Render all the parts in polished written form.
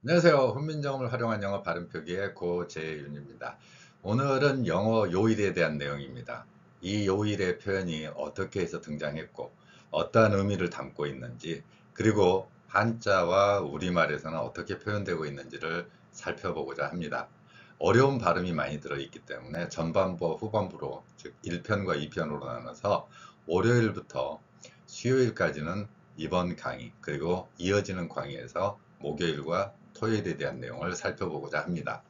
안녕하세요. 훈민정음을 활용한 영어 발음 표기의 고재윤입니다. 오늘은 영어 요일에 대한 내용입니다. 이 요일의 표현이 어떻게 해서 등장했고 어떠한 의미를 담고 있는지, 그리고 한자와 우리말에서는 어떻게 표현되고 있는지를 살펴보고자 합니다. 어려운 발음이 많이 들어있기 때문에 전반부와 후반부로, 즉 1편과 2편으로 나눠서 월요일부터 수요일까지는 이번 강의, 그리고 이어지는 강의에서 목요일과 토요일에 대한 내용을 살펴보고자 합니다.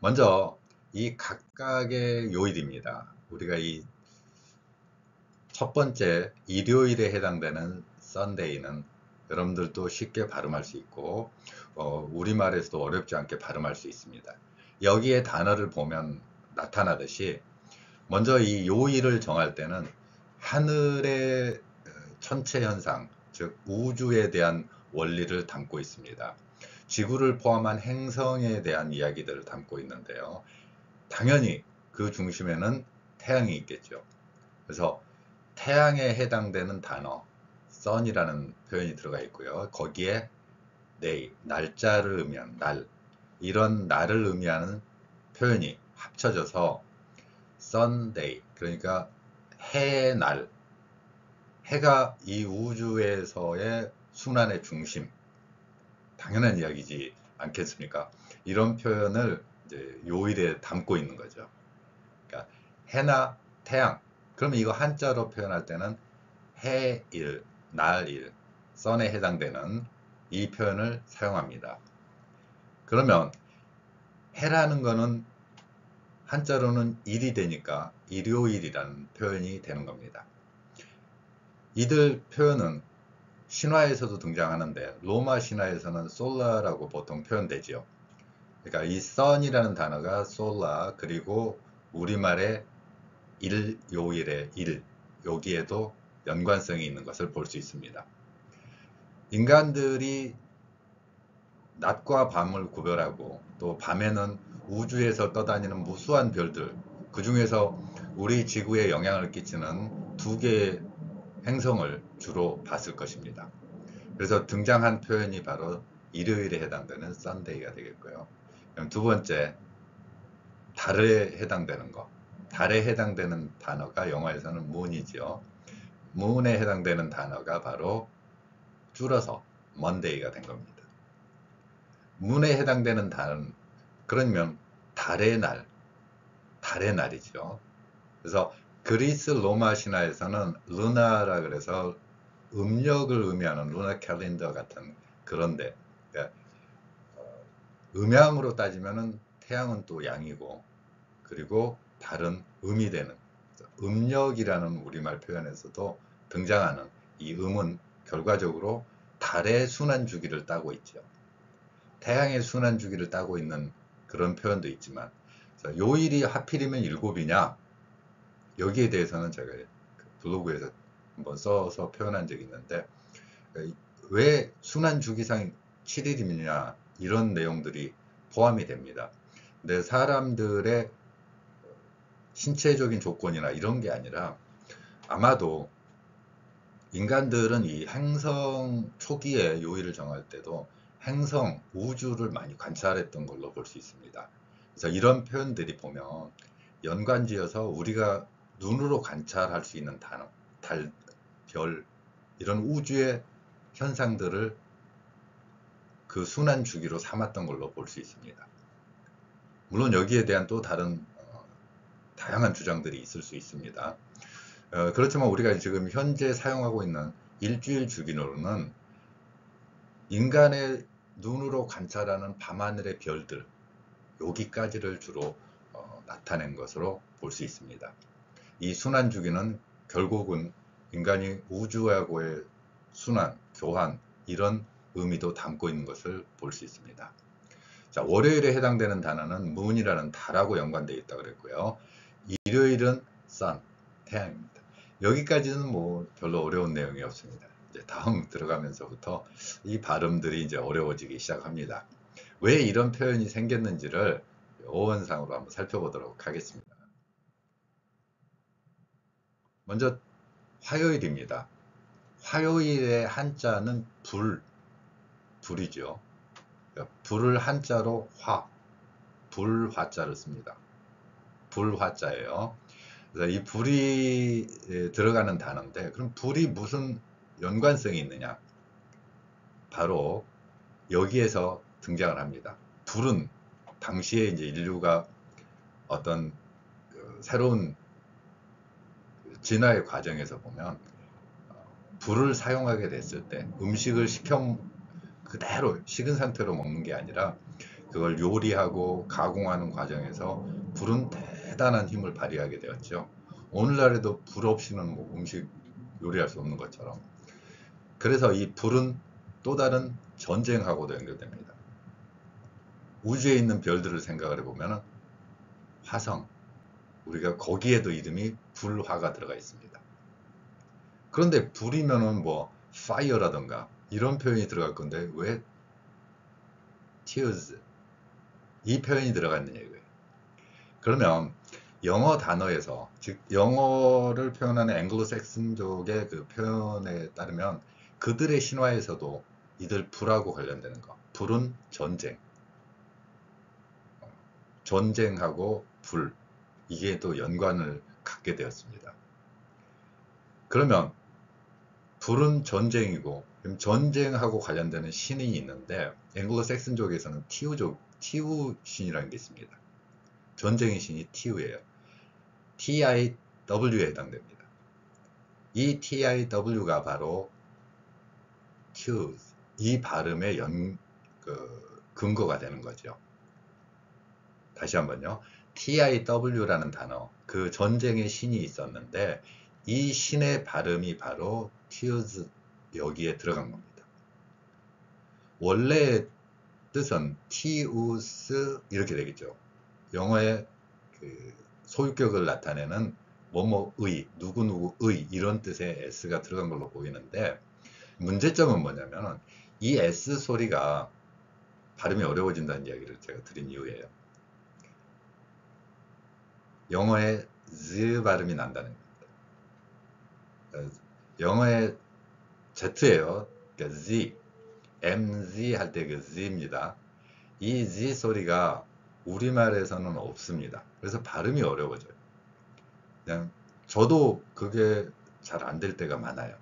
먼저 이 각각의 요일입니다. 우리가 이 첫 번째 일요일에 해당되는 Sunday는 여러분들도 쉽게 발음할 수 있고, 우리말에서도 어렵지 않게 발음할 수 있습니다. 여기에 단어를 보면 나타나듯이, 먼저 이 요일을 정할 때는 하늘의 천체 현상, 즉 우주에 대한 원리를 담고 있습니다. 지구를 포함한 행성에 대한 이야기들을 담고 있는데요. 당연히 그 중심에는 태양이 있겠죠. 그래서 태양에 해당되는 단어, sun이라는 표현이 들어가 있고요. 거기에 day, 날짜를 의미하는 날, 이런 날을 의미하는 표현이 합쳐져서 Sunday, 그러니까 해의 날, 해가 이 우주에서의 순환의 중심, 당연한 이야기지 않겠습니까? 이런 표현을 이제 요일에 담고 있는 거죠. 그러니까 해나 태양, 그러면 이거 한자로 표현할 때는 해일, 날일, 선에 해당되는 이 표현을 사용합니다. 그러면 해라는 거는 한자로는 일이 되니까 일요일이라는 표현이 되는 겁니다. 이들 표현은 신화에서도 등장하는데, 로마 신화에서는 솔라라고 보통 표현되지요. 그러니까 이 sun이라는 단어가 솔라, 그리고 우리말의 일, 요일의 일, 여기에도 연관성이 있는 것을 볼 수 있습니다. 인간들이 낮과 밤을 구별하고, 또 밤에는 우주에서 떠다니는 무수한 별들, 그 중에서 우리 지구에 영향을 끼치는 두 개의 행성을 주로 봤을 것입니다. 그래서 등장한 표현이 바로 일요일에 해당되는 Sunday가 되겠고요. 그럼 두 번째, 달에 해당되는 거. 달에 해당되는 단어가 영어에서는 moon이죠. moon에 해당되는 단어가 바로 줄어서 Monday가 된 겁니다. moon에 해당되는 단, 그러면 달의 날, 달의 날이죠. 그래서 그리스 로마 신화에서는 루나라 그래서 음력을 의미하는 루나 캘린더 같은, 그런데 그러니까 음양으로 따지면은 태양은 또 양이고, 그리고 달은 음이 되는, 음력이라는 우리말 표현에서도 등장하는 이 음은 결과적으로 달의 순환 주기를 따고 있죠. 태양의 순환 주기를 따고 있는 그런 표현도 있지만, 요일이 하필이면 일곱이냐, 여기에 대해서는 제가 블로그에서 한번 써서 표현한 적이 있는데, 왜 순환 주기상 7일이냐, 이런 내용들이 포함이 됩니다. 근데 사람들의 신체적인 조건이나 이런 게 아니라, 아마도 인간들은 이 행성 초기에 요일을 정할 때도 행성, 우주를 많이 관찰했던 걸로 볼 수 있습니다. 그래서 이런 표현들이 보면 연관지어서 우리가 눈으로 관찰할 수 있는 단어, 달, 별, 이런 우주의 현상들을 그 순환 주기로 삼았던 걸로 볼 수 있습니다. 물론 여기에 대한 또 다른 다양한 주장들이 있을 수 있습니다. 그렇지만 우리가 지금 현재 사용하고 있는 일주일 주기로는 인간의 눈으로 관찰하는 밤하늘의 별들, 여기까지를 주로 나타낸 것으로 볼 수 있습니다. 이 순환 주기는 결국은 인간이 우주하고의 순환, 교환, 이런 의미도 담고 있는 것을 볼 수 있습니다. 자, 월요일에 해당되는 단어는 moon이라는 달하고 연관되어 있다고 그랬고요. 일요일은 sun, 태양입니다. 여기까지는 뭐 별로 어려운 내용이 없습니다. 이제 다음 들어가면서부터 이 발음들이 이제 어려워지기 시작합니다. 왜 이런 표현이 생겼는지를 어원상으로 한번 살펴보도록 하겠습니다. 먼저 화요일입니다. 화요일의 한자는 불, 불이죠. 그러니까 불을 한자로 화, 불화자를 씁니다. 불화자예요. 그래서 이 불이 들어가는 단어인데, 그럼 불이 무슨 연관성이 있느냐? 바로 여기에서 등장을 합니다. 불은 당시에 이제 인류가 어떤 새로운 진화의 과정에서 보면 불을 사용하게 됐을 때 음식을 그대로 식은 상태로 먹는 게 아니라 그걸 요리하고 가공하는 과정에서 불은 대단한 힘을 발휘하게 되었죠. 오늘날에도 불 없이는 뭐 음식 요리할 수 없는 것처럼. 그래서 이 불은 또 다른 전쟁하고도 연결됩니다. 우주에 있는 별들을 생각을 해보면 화성, 우리가 거기에도 이름이 불화가 들어가 있습니다. 그런데 불이면은 뭐 fire라던가 이런 표현이 들어갈 건데 왜 tears 이 표현이 들어갔느냐 이거예요. 그러면 영어 단어에서, 즉 영어를 표현하는 앵글로색슨족의 그 표현에 따르면 그들의 신화에서도 이들 불하고 관련되는 거, 불은 전쟁, 전쟁하고 불, 이게 또 연관을 갖게 되었습니다. 그러면 불은 전쟁이고, 전쟁하고 관련되는 신이 있는데 앵글로색슨족에서는 티우 신이라는 게 있습니다. 전쟁의 신이 티우예요. TIW에 해당됩니다. 이 TIW가 바로 T, 이 발음의 근거가 되는 거죠. 다시 한번요. TIW라는 단어, 그 전쟁의 신이 있었는데 이 신의 발음이 바로 Tears, 여기에 들어간 겁니다. 원래 뜻은 티우스 이렇게 되겠죠. 영어의 그 소유격을 나타내는 뭐뭐의, 누구누구의 이런 뜻의 S가 들어간 걸로 보이는데, 문제점은 뭐냐면 이 S 소리가 발음이 어려워진다는 이야기를 제가 드린 이유예요. 영어의 Z 발음이 난다는 겁니다. 영어의 Z예요. 그러니까 Z, MZ 할 때 그 Z입니다. 이 Z 소리가 우리말에서는 없습니다. 그래서 발음이 어려워져요. 그냥 저도 그게 잘 안 될 때가 많아요.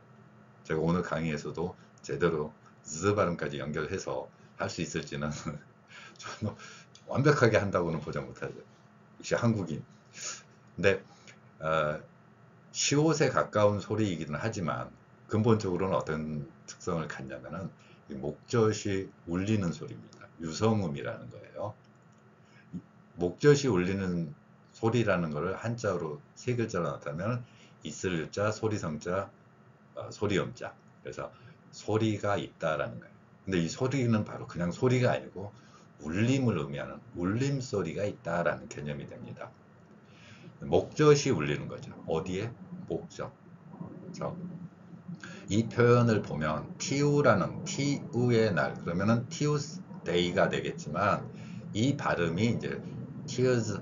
제가 오늘 강의에서도 제대로 Z 발음까지 연결해서 할 수 있을지는 저는 완벽하게 한다고는 보장 못하죠. 역시 한국인. 근데 시옷에 가까운 소리이기는 하지만 근본적으로는 어떤 특성을 갖냐면은 목젖이 울리는 소리입니다. 유성음이라는 거예요. 목젖이 울리는 소리라는 것을 한자로 세 글자로 나타내면 있을 유자, 소리성자, 소리음자. 그래서 소리가 있다라는 거예요. 근데 이 소리는 바로 그냥 소리가 아니고 울림을 의미하는 울림소리가 있다라는 개념이 됩니다. 목젖이 울리는 거죠. 어디에? 목젖. 이 표현을 보면 티우라는 티우의 날, 그러면은 티우스 데이가 되겠지만 이 발음이 이제 tears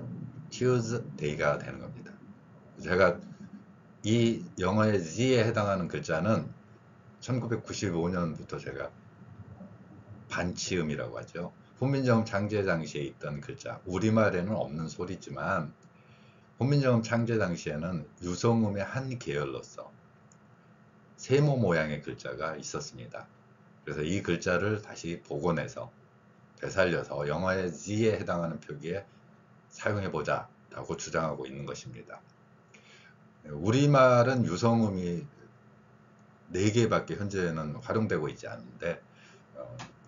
day가 되는 겁니다. 제가 이 영어의 Z에 해당하는 글자는 1995년부터 제가 반치음이라고 하죠. 훈민정음 창제 당시에 있던 글자, 우리말에는 없는 소리지만 훈민정음 창제 당시에는 유성음의 한 계열로서 세모 모양의 글자가 있었습니다. 그래서 이 글자를 다시 복원해서 되살려서 영어의 Z에 해당하는 표기에 사용해보자 라고 주장하고 있는 것입니다. 우리말은 유성음이 4개밖에 현재는 활용되고 있지 않는데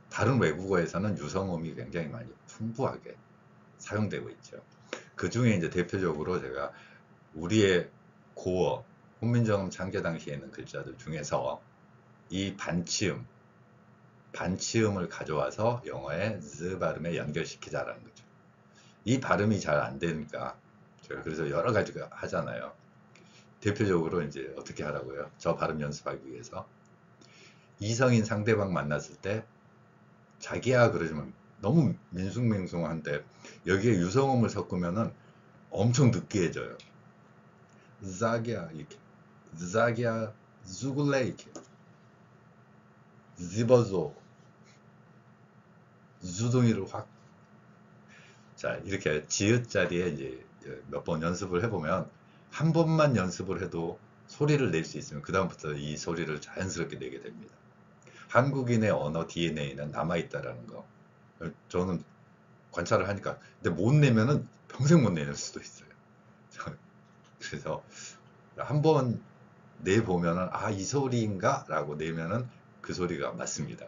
다른 외국어에서는 유성음이 굉장히 많이 풍부하게 사용되고 있죠. 그 중에 이제 대표적으로 제가 우리의 고어, 훈민정음 창제 당시에 있는 글자들 중에서 이 반치음을 가져와서 영어의 Z 발음에 연결시키자라는 거죠. 이 발음이 잘 안 되니까 제가 그래서 여러 가지가 하잖아요. 대표적으로 이제 어떻게 하라고요? 저 발음 연습하기 위해서 이성인 상대방 만났을 때 자기야 그러지만 너무 민숭맹숭한데 여기에 유성음을 섞으면은 엄청 느끼해져요. 자기야 이렇게, 자기야 누굴래 이렇게, 집어줘, 주둥이를 확. 자, 이렇게 지읒 자리에 이제 몇 번 연습을 해보면 한 번만 연습을 해도 소리를 낼 수 있으면 그다음부터 이 소리를 자연스럽게 내게 됩니다. 한국인의 언어 DNA는 남아있다라는 거. 저는 관찰을 하니까. 근데 못 내면은 평생 못 내낼 수도 있어요. 그래서 한번 내보면은, 아, 이 소리인가? 라고 내면은 그 소리가 맞습니다.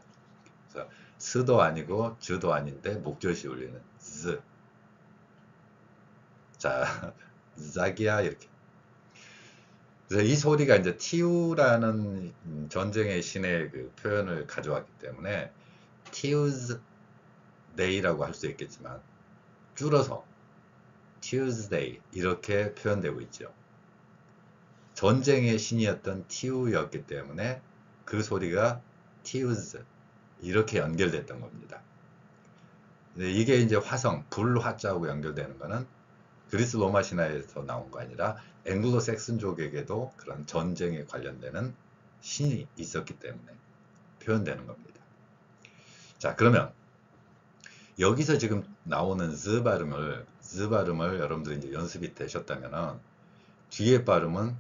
그래서 스도 아니고 즈도 아닌데 목젖이 울리는 즈. 자, 자기야, 이렇게. 그래서 이 소리가 이제 티우라는 전쟁의 신의 그 표현을 가져왔기 때문에 티우즈 데이라고 할 수 있겠지만 줄어서 Tuesday 이렇게 표현되고 있죠. 전쟁의 신이었던 티우였기 때문에 그 소리가 티우즈 이렇게 연결됐던 겁니다. 이게 이제 화성, 불화자하고 연결되는 거는 그리스 로마 신화에서 나온 거 아니라 앵글로 섹슨족에게도 그런 전쟁에 관련되는 신이 있었기 때문에 표현되는 겁니다. 자, 그러면 여기서 지금 나오는 즈 발음을 여러분들이 이제 연습이 되셨다면은 뒤에 발음은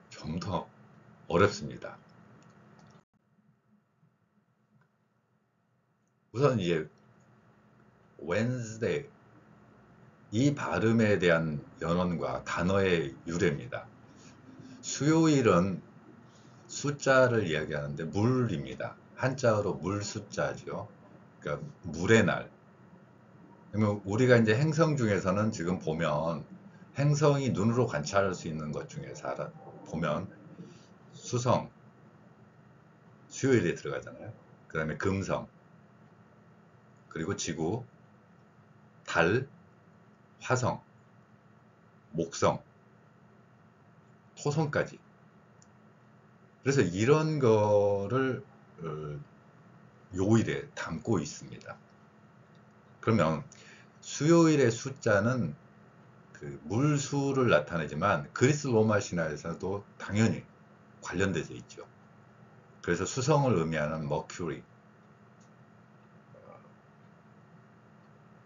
좀 더 어렵습니다. 우선 이제 Wednesday 이 발음에 대한 연원과 단어의 유래입니다. 수요일은 숫자를 이야기하는데 물입니다. 한자어로 물 숫자죠. 그러니까 물의 날. 그러면 우리가 이제 행성 중에서는 지금 보면 행성이 눈으로 관찰할 수 있는 것 중에서 보면 수성, 수요일에 들어가잖아요. 그 다음에 금성, 그리고 지구, 달, 화성, 목성, 토성까지. 그래서 이런 거를 요일에 담고 있습니다. 그러면 수요일의 숫자는 그 물수를 나타내지만 그리스 로마 신화에서도 당연히 관련돼서 있죠. 그래서 수성을 의미하는 머큐리,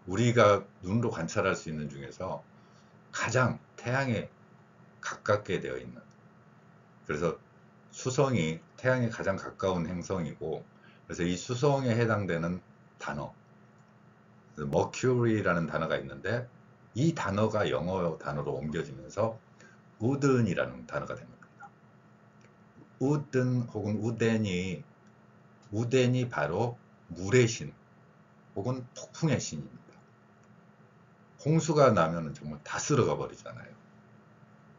우리가 눈으로 관찰할 수 있는 중에서 가장 태양에 가깝게 되어 있는, 그래서 수성이 태양에 가장 가까운 행성이고, 그래서 이 수성에 해당되는 단어 머큐리라는 단어가 있는데 이 단어가 영어 단어로 옮겨지면서 우든이라는 단어가 된 겁니다. 우든 혹은 우덴이 바로 물의 신 혹은 폭풍의 신입니다. 홍수가 나면 정말 다 쓸어가 버리잖아요.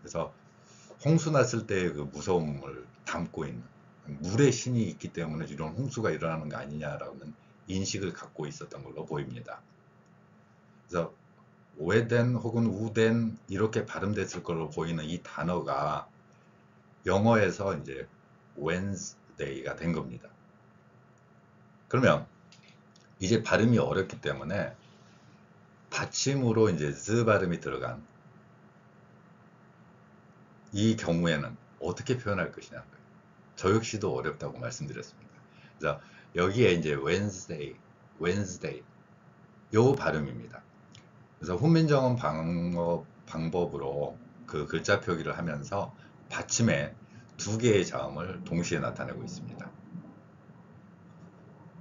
그래서 홍수 났을 때의 그 무서움을 담고 있는 물의 신이 있기 때문에 이런 홍수가 일어나는 거 아니냐라는 인식을 갖고 있었던 걸로 보입니다. 그래서 웨덴 혹은 우덴 이렇게 발음됐을 걸로 보이는 이 단어가 영어에서 이제 Wednesday가 된 겁니다. 그러면 이제 발음이 어렵기 때문에 받침으로 이제 즈 발음이 들어간 이 경우에는 어떻게 표현할 것이냐. 저 역시도 어렵다고 말씀드렸습니다. 그래서 여기에 이제 Wednesday 요 발음입니다. 그래서 훈민정음 방법으로 그 글자 표기를 하면서 받침에 두 개의 자음을 동시에 나타내고 있습니다.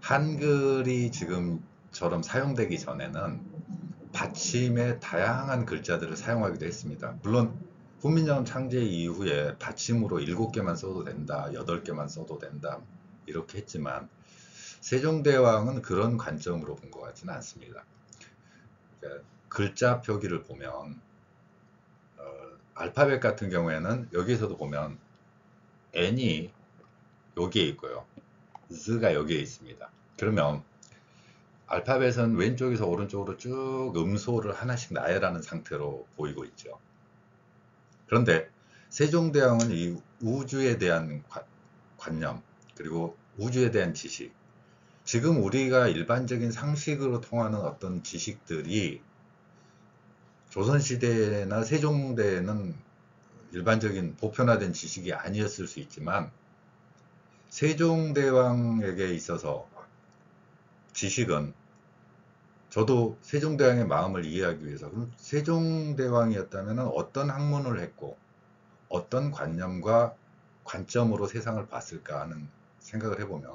한글이 지금처럼 사용되기 전에는 받침에 다양한 글자들을 사용하기도 했습니다. 물론 훈민정음 창제 이후에 받침으로 7개만 써도 된다, 8개만 써도 된다 이렇게 했지만 세종대왕은 그런 관점으로 본 것 같지는 않습니다. 그러니까 글자 표기를 보면 알파벳 같은 경우에는 여기에서도 보면 N이 여기에 있고요, Z가 여기에 있습니다. 그러면 알파벳은 왼쪽에서 오른쪽으로 쭉 음소를 하나씩 나열하는 상태로 보이고 있죠. 그런데 세종대왕은 이 우주에 대한 관념, 그리고 우주에 대한 지식, 지금 우리가 일반적인 상식으로 통하는 어떤 지식들이 조선시대나 세종대에는 일반적인 보편화된 지식이 아니었을 수 있지만 세종대왕에게 있어서 지식은 저도 세종대왕의 마음을 이해하기 위해서 그럼 세종대왕이었다면 어떤 학문을 했고 어떤 관념과 관점으로 세상을 봤을까 하는 생각을 해보면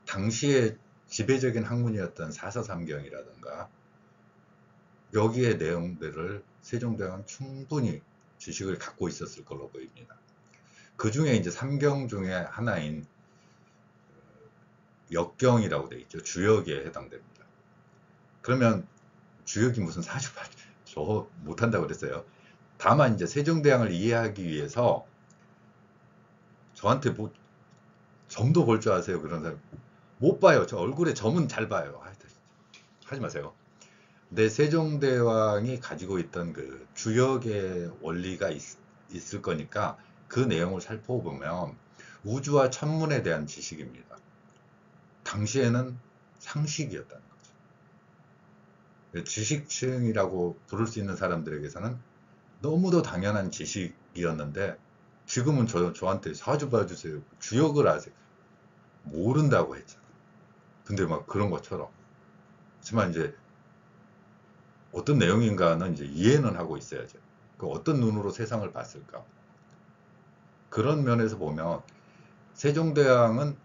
당시에 지배적인 학문이었던 사서삼경이라든가 여기에 내용들을 세종대왕은 충분히 지식을 갖고 있었을 걸로 보입니다. 그 중에 이제 삼경 중에 하나인 역경이라고 되어 있죠. 주역에 해당됩니다. 그러면 주역이 무슨 사주팔 저 못한다고 그랬어요. 다만 이제 세종대왕을 이해하기 위해서 저한테 뭐 점도 볼 줄 아세요? 그런 사람 못 봐요. 저 얼굴에 점은 잘 봐요. 하지 마세요. 근데 세종대왕이 가지고 있던 그 주역의 원리가 있을 거니까 그 내용을 살펴보면 우주와 천문에 대한 지식입니다. 당시에는 상식이었다는 거죠. 지식층이라고 부를 수 있는 사람들에게서는 너무도 당연한 지식이었는데 지금은 저한테 사주 봐주세요. 주역을 아세요. 모른다고 했잖아. 근데 막 그런 것처럼. 하지만 이제 어떤 내용인가는 이제 이해는 하고 있어야죠. 그 어떤 눈으로 세상을 봤을까. 그런 면에서 보면 세종대왕은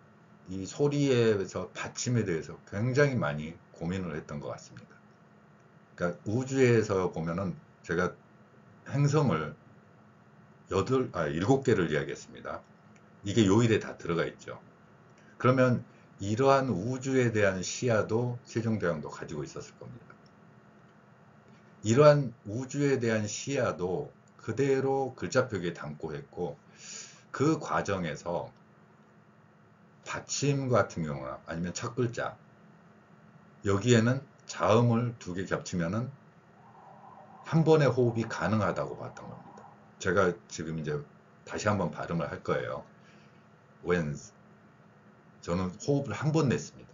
이 소리에서 받침에 대해서 굉장히 많이 고민을 했던 것 같습니다. 그러니까 우주에서 보면은 제가 행성을 7개를 이야기했습니다. 이게 요일에 다 들어가 있죠. 그러면 이러한 우주에 대한 시야도 세종대왕도 가지고 있었을 겁니다. 이러한 우주에 대한 시야도 그대로 글자표기에 담고 했고 그 과정에서 받침 같은 경우나 아니면 첫 글자 여기에는 자음을 2개 겹치면은 한 번의 호흡이 가능하다고 봤던 겁니다. 제가 지금 이제 다시 한번 발음을 할 거예요. whens 저는 호흡을 한 번 냈습니다.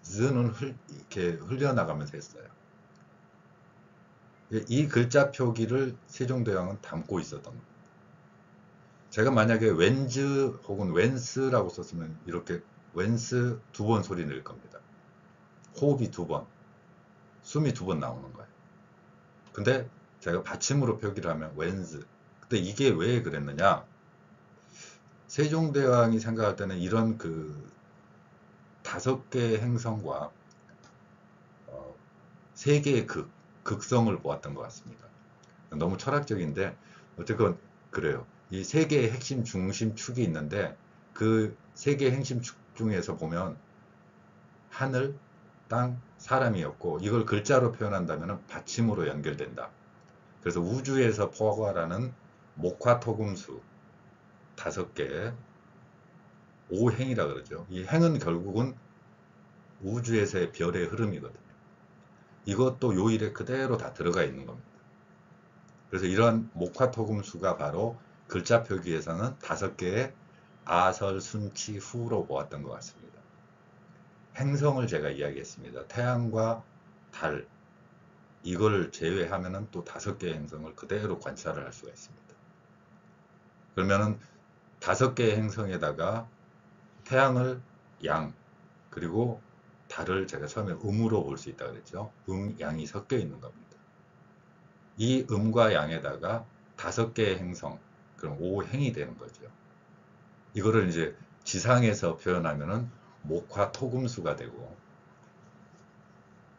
z는 이렇게 흘려나가면서 했어요. 이 글자 표기를 세종대왕은 담고 있었던 겁니다. 제가 만약에 웬즈 혹은 웬스라고 썼으면 이렇게 웬스 2번 소리 낼 겁니다. 호흡이 2번, 숨이 2번 나오는 거예요. 근데 제가 받침으로 표기를 하면 웬즈. 근데 이게 왜 그랬느냐? 세종대왕이 생각할 때는 이런 그 5개의 행성과 3개의 극성을 보았던 것 같습니다. 너무 철학적인데 어쨌건 그래요. 이 3개의 핵심 중심축이 있는데 그 3개의 핵심 축 중에서 보면 하늘, 땅, 사람이었고 이걸 글자로 표현한다면 받침으로 연결된다. 그래서 우주에서 포괄하는 목화토금수 5개 오행이라 그러죠. 이 행은 결국은 우주에서의 별의 흐름이거든요. 이것도 요일에 그대로 다 들어가 있는 겁니다. 그래서 이런 목화토금수가 바로 글자 표기에서는 5개의 아설, 순치, 후로 보았던 것 같습니다. 행성을 제가 이야기했습니다. 태양과 달 이걸 제외하면은 또 5개의 행성을 그대로 관찰을 할 수가 있습니다. 그러면은 5개의 행성에다가 태양을 양 그리고 달을 제가 처음에 음으로 볼 수 있다 그랬죠. 양이 섞여 있는 겁니다. 이 음과 양에다가 5개의 행성 그럼 5행이 되는 거죠. 이거를 이제 지상에서 표현하면은 목화토금수가 되고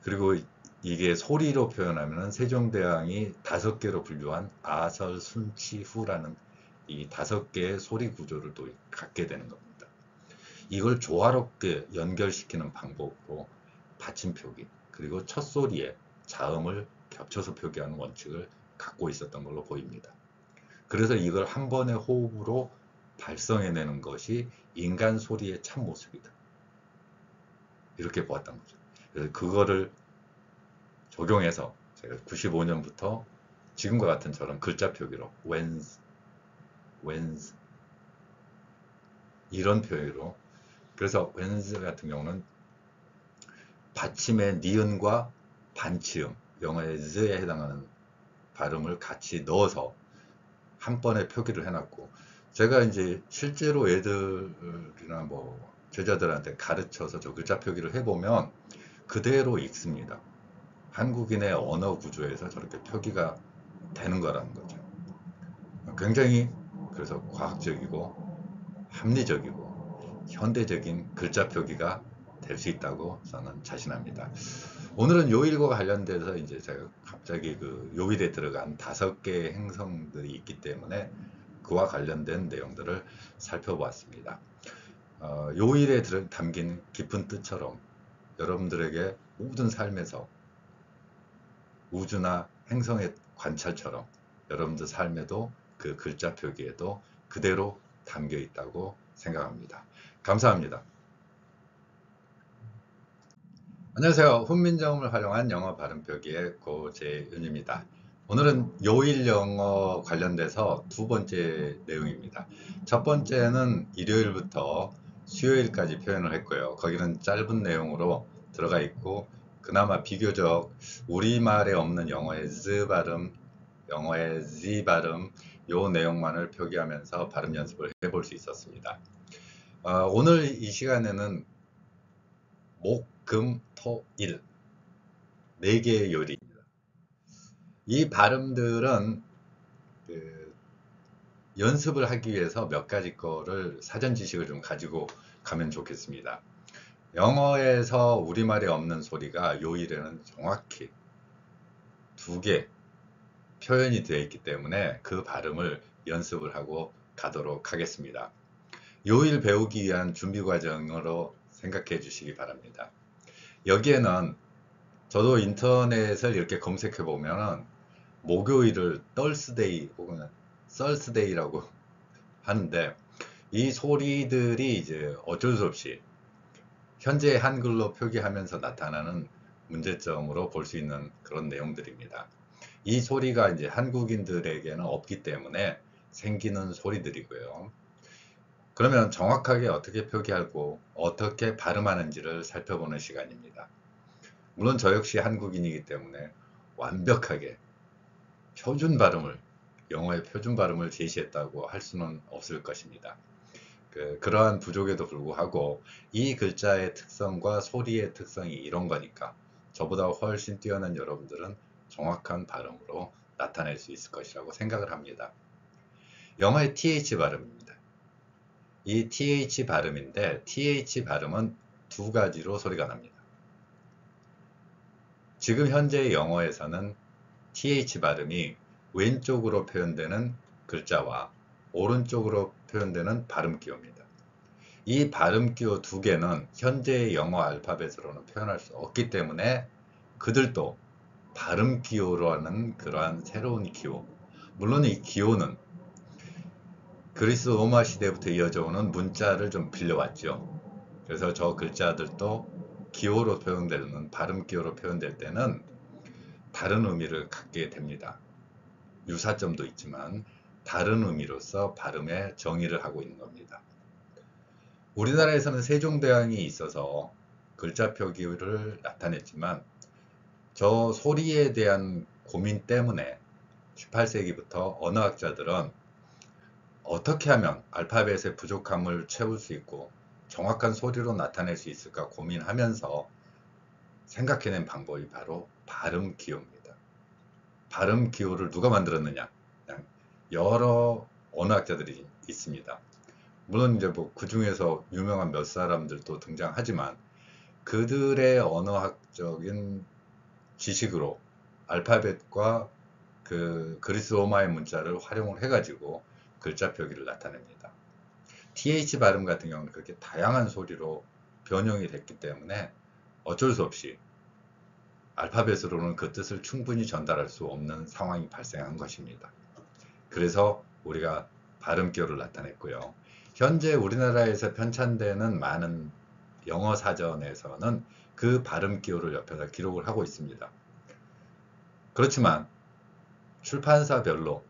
그리고 이게 소리로 표현하면은 세종대왕이 5개로 분류한 아설, 순치, 후라는 이 5개의 소리 구조를 또 갖게 되는 겁니다. 이걸 조화롭게 연결시키는 방법으로 받침 표기 그리고 첫 소리에 자음을 겹쳐서 표기하는 원칙을 갖고 있었던 걸로 보입니다. 그래서 이걸 한 번의 호흡으로 발성해내는 것이 인간 소리의 참모습이다. 이렇게 보았던 거죠. 그래서 그거를 적용해서 제가 95년부터 지금과 같은 저런 글자 표기로 whens, 이런 표기로 그래서 whens 같은 경우는 받침의 니은과 반치음 영어의 z에 해당하는 발음을 같이 넣어서 한 번에 표기를 해놨고 제가 이제 실제로 애들이나 뭐 제자들한테 가르쳐서 저 글자 표기를 해보면 그대로 읽습니다. 한국인의 언어 구조에서 저렇게 표기가 되는 거라는 거죠. 굉장히 그래서 과학적이고 합리적이고 현대적인 글자 표기가 될 수 있다고 저는 자신합니다. 오늘은 요일과 관련돼서 이제 제가 갑자기 그 요일에 들어간 5개의 행성들이 있기 때문에 그와 관련된 내용들을 살펴보았습니다. 요일에 담긴 깊은 뜻처럼 여러분들에게 모든 삶에서 우주나 행성의 관찰처럼 여러분들 삶에도 그 글자 표기에도 그대로 담겨 있다고 생각합니다. 감사합니다. 안녕하세요. 훈민정음을 활용한 영어 발음 표기의 고재윤입니다. 오늘은 요일 영어 관련돼서 2번째 내용입니다. 첫 번째는 일요일부터 수요일까지 표현을 했고요. 거기는 짧은 내용으로 들어가 있고 그나마 비교적 우리말에 없는 영어의 z 발음, 영어의 z 발음 요 내용만을 표기하면서 발음 연습을 해볼 수 있었습니다. 오늘 이 시간에는 목, 금, 토, 일 4개의 요리입니다. 이 발음들은 그 연습을 하기 위해서 몇 가지 거를 사전 지식을 좀 가지고 가면 좋겠습니다. 영어에서 우리말에 없는 소리가 요일에는 정확히 2개 표현이 되어 있기 때문에 그 발음을 연습을 하고 가도록 하겠습니다. 요일 배우기 위한 준비 과정으로 생각해 주시기 바랍니다. 여기에는 저도 인터넷을 이렇게 검색해 보면은 목요일을 Thursday 혹은 Thursday라고 하는데 이 소리들이 이제 어쩔 수 없이 현재 한글로 표기하면서 나타나는 문제점으로 볼 수 있는 그런 내용들입니다. 이 소리가 이제 한국인들에게는 없기 때문에 생기는 소리들이고요. 그러면 정확하게 어떻게 표기하고 어떻게 발음하는지를 살펴보는 시간입니다. 물론 저 역시 한국인이기 때문에 완벽하게 표준 발음을, 영어의 표준 발음을 제시했다고 할 수는 없을 것입니다. 그러한 부족에도 불구하고 이 글자의 특성과 소리의 특성이 이런 거니까 저보다 훨씬 뛰어난 여러분들은 정확한 발음으로 나타낼 수 있을 것이라고 생각을 합니다. 영어의 TH 발음입니다. 이 TH 발음인데 TH 발음은 2가지로 소리가 납니다. 지금 현재 영어에서는 TH 발음이 왼쪽으로 표현되는 글자와 오른쪽으로 표현되는 발음 기호입니다. 이 발음 기호 2개는 현재의 영어 알파벳으로는 표현할 수 없기 때문에 그들도 발음 기호라는 그러한 새로운 기호, 물론 이 기호는 그리스 로마 시대부터 이어져 오는 문자를 좀 빌려왔죠. 그래서 저 글자들도 기호로 표현되는 발음 기호로 표현될 때는 다른 의미를 갖게 됩니다. 유사점도 있지만 다른 의미로서 발음의 정의를 하고 있는 겁니다. 우리나라에서는 세종대왕이 있어서 글자 표기를 나타냈지만 저 소리에 대한 고민 때문에 18세기부터 언어학자들은 어떻게 하면 알파벳의 부족함을 채울 수 있고 정확한 소리로 나타낼 수 있을까 고민하면서 생각해낸 방법이 바로 발음 기호입니다. 발음 기호를 누가 만들었느냐? 여러 언어학자들이 있습니다. 물론 이제 뭐 그 중에서 유명한 몇 사람들도 등장하지만 그들의 언어학적인 지식으로 알파벳과 그 그리스 로마의 문자를 활용을 해가지고 글자 표기를 나타냅니다. TH 발음 같은 경우는 그렇게 다양한 소리로 변형이 됐기 때문에 어쩔 수 없이 알파벳으로는 그 뜻을 충분히 전달할 수 없는 상황이 발생한 것입니다. 그래서 우리가 발음기호를 나타냈고요. 현재 우리나라에서 편찬되는 많은 영어 사전에서는 그 발음기호를 옆에다 기록을 하고 있습니다. 그렇지만 출판사별로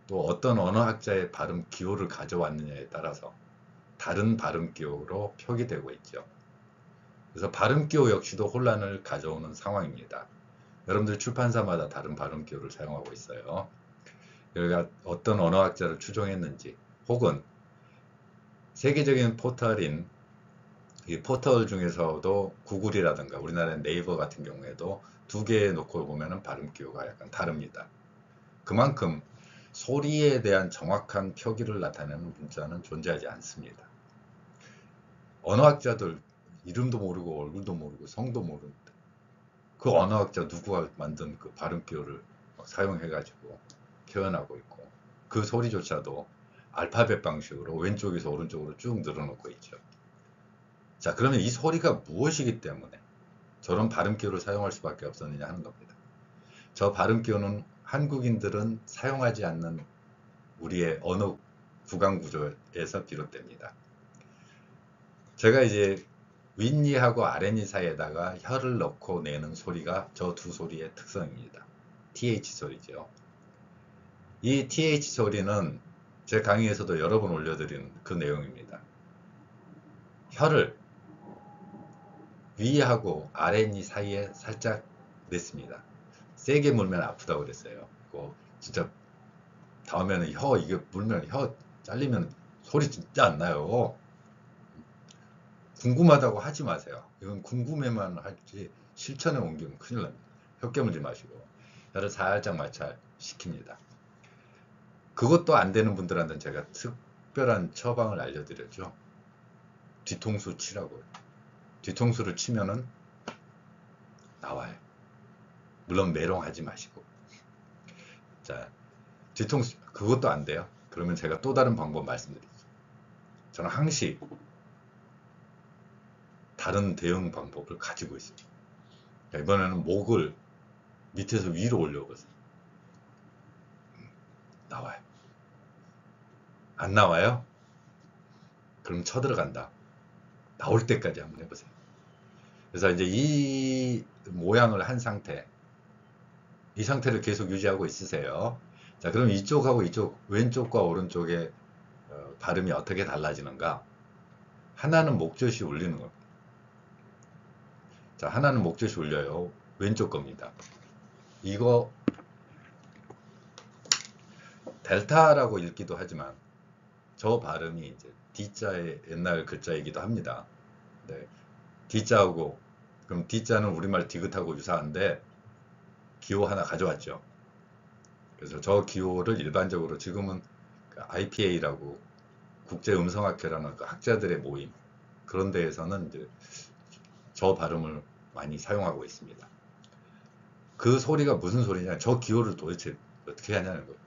또 어떤 언어학자의 발음 기호를 가져왔느냐에 따라서 다른 발음 기호로 표기되고 있죠. 그래서 발음 기호 역시도 혼란을 가져오는 상황입니다. 여러분들 출판사마다 다른 발음 기호를 사용하고 있어요. 여기가 어떤 언어학자를 추종했는지 혹은 세계적인 포털인 이 포털 중에서도 구글이라든가 우리나라의 네이버 같은 경우에도 두 개 놓고 보면은 발음 기호가 약간 다릅니다. 그만큼 소리에 대한 정확한 표기를 나타내는 문자는 존재하지 않습니다. 언어학자들 이름도 모르고 얼굴도 모르고 성도 모르는데 그 언어학자 누구가 만든 그 발음 기호를 사용해 가지고 표현하고 있고 그 소리조차도 알파벳 방식으로 왼쪽에서 오른쪽으로 쭉 늘어놓고 있죠. 자, 그러면 이 소리가 무엇이기 때문에 저런 발음 기호를 사용할 수밖에 없었느냐 하는 겁니다. 저 발음 기호는 한국인들은 사용하지 않는 우리의 언어 구강 구조에서 비롯됩니다. 제가 이제 윗니하고 아랫니 사이에다가 혀를 넣고 내는 소리가 저 두 소리의 특성입니다. TH 소리죠. 이 TH 소리는 제 강의에서도 여러 번 올려드린 그 내용입니다. 혀를 위하고 아랫니 사이에 살짝 냈습니다. 세게 물면 아프다고 그랬어요. 그거 진짜 다음에는 혀 이게 물면 혀 잘리면 소리 진짜 안 나요. 궁금하다고 하지 마세요. 이건 궁금해만 하지 실천에 옮기면 큰일 납니다. 혀 깨물지 마시고 혀를 살짝 마찰시킵니다. 그것도 안 되는 분들한테는 제가 특별한 처방을 알려드렸죠. 뒤통수 치라고요. 뒤통수를 치면은 나와요. 물론 메롱하지 마시고. 자, 뒤통수 그것도 안 돼요. 그러면 제가 또 다른 방법 말씀드리죠. 저는 항시 다른 대응 방법을 가지고 있습니다. 이번에는 목을 밑에서 위로 올려보세요. 나와요. 안 나와요? 그럼 쳐들어간다. 나올 때까지 한번 해보세요. 그래서 이제 이 모양을 한 상태, 이 상태를 계속 유지하고 있으세요. 자, 그럼 이쪽하고 이쪽, 왼쪽과 오른쪽의 발음이 어떻게 달라지는가? 하나는 목젖이 울리는 겁니다. 자, 하나는 목젖이 울려요. 왼쪽 겁니다. 이거 델타라고 읽기도 하지만 저 발음이 이제 D자의 옛날 글자이기도 합니다. 네. D자하고 그럼 D자는 우리말 디귿하고 유사한데 기호 하나 가져왔죠. 그래서 저 기호를 일반적으로 지금은 IPA라고 국제음성학회라는 그 학자들의 모임 그런 데에서는 이제 저 발음을 많이 사용하고 있습니다. 그 소리가 무슨 소리냐? 저 기호를 도대체 어떻게 하냐는 거예요.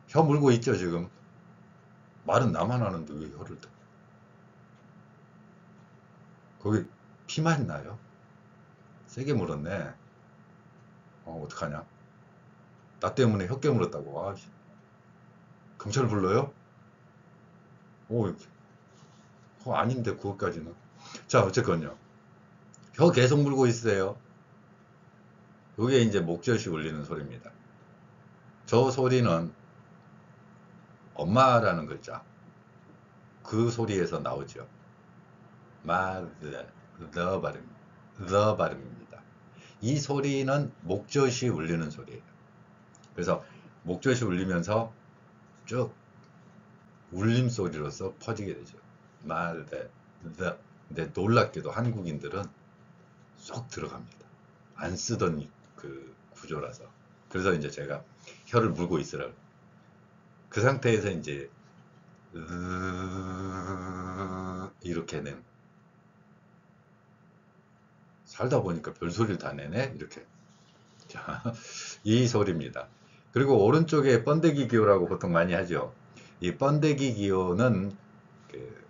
혀 물고 있죠 지금. 말은 나만 하는데 왜 혀를 대? 거기 피만 나요? 세게 물었네. 어떡하냐? 나 때문에 혀 깨물었다고. 아, 경찰 불러요? 아닌데 그것까지는. 자, 어쨌건요. 혀 계속 물고 있어요. 이게 이제 목젖이 울리는 소리입니다. 저 소리는 엄마라는 글자 그 소리에서 나오죠. mother, the 발음, the 발음입니다. 이 소리는 목젖이 울리는 소리예요. 그래서 목젖이 울리면서 쭉 울림 소리로서 퍼지게 되죠. mother, the. 근데 놀랍게도 한국인들은 쏙 들어갑니다. 안 쓰던 그 구조라서. 그래서 이제 제가 혀를 물고 있으라고. 그 상태에서 이제 이렇게 낸 살다 보니까 별소리를 다 내네 이렇게. 자, 이 소리입니다. 그리고 오른쪽에 번데기 기호라고 보통 많이 하죠. 이 번데기 기호는 그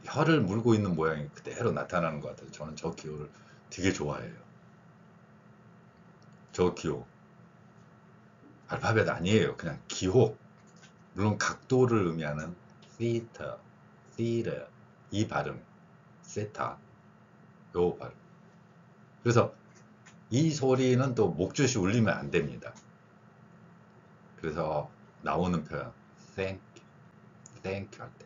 혀를 물고 있는 모양이 그대로 나타나는 것 같아서 저는 저 기호를 되게 좋아해요. 저 기호 알파벳 아니에요. 그냥 기호. 물론 각도를 의미하는 theta, theta 이 발음, 세타 요 발음. 그래서 이 소리는 또 목젖이 울리면 안 됩니다. 그래서 나오는 표현 thank you, thank you 할 때.